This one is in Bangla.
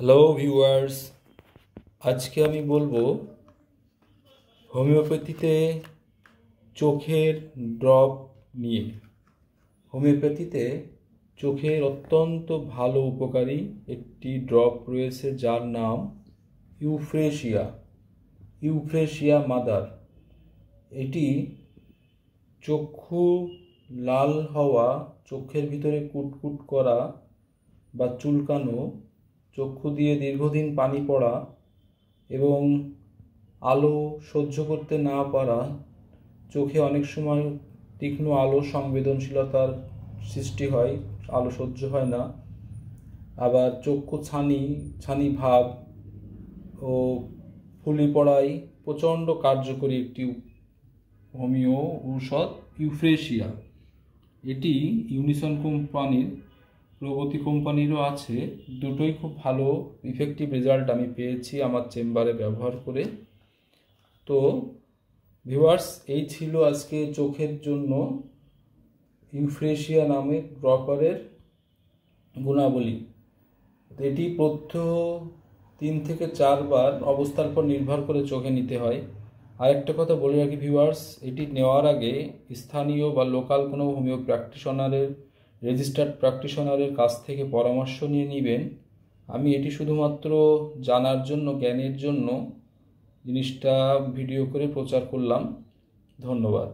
হ্যালো ভিউয়ার্স, আজকে আমি বলবো হোমিওপ্যাথিতে চোখের ড্রপ নিয়ে। হোমিওপ্যাথিতে চোখের অত্যন্ত ভালো উপকারী একটি ড্রপ রয়েছে যার নাম ইউফ্রেশিয়া মাদার। এটি চক্ষু লাল হওয়া, চোখের ভিতরে কুটকুট করা বা চুলকানো, চক্ষু দিয়ে দীর্ঘদিন পানি পড়া এবং আলো সহ্য করতে না পারা, চোখে অনেক সময় তীক্ষ্ণ আলো সংবেদনশীলতার সৃষ্টি হয়, আলো সহ্য হয় না, আবার চক্ষু ছানি ভাব ও ফুলি পড়ায় প্রচণ্ড কার্যকরী একটি হোমিও ঔষধ ইউফ্রেশিয়া। এটি ইউনিসন কোম্পানির, প্রগতি কোম্পানিরও আছে। দুটোই খুব ভালো ইফেক্টিভ রেজাল্ট আমি পেয়েছি আমার চেম্বারে ব্যবহার করে। তো ভিউয়ার্স, এই ছিল আজকে চোখের জন্য ইউফ্রেশিয়া নামে ড্রপারের গুণাবলী। এটি প্রত্যহ 3 থেকে 4 বার অবস্থার পর নির্ভর করে চোখে নিতে হয়। আরেকটা কথা বলে রাখি ভিউয়ার্স, এটি নেওয়ার আগে স্থানীয় বা লোকাল কোনো হোমিও প্র্যাকটিশনারের, রেজিস্টার্ড প্র্যাকটিশনারের কাছ থেকে পরামর্শ নিয়ে নেবেন। আমি এটি শুধুমাত্র জানার জন্য, জ্ঞানের জন্য জিনিসটা ভিডিও করে প্রচার করলাম। ধন্যবাদ।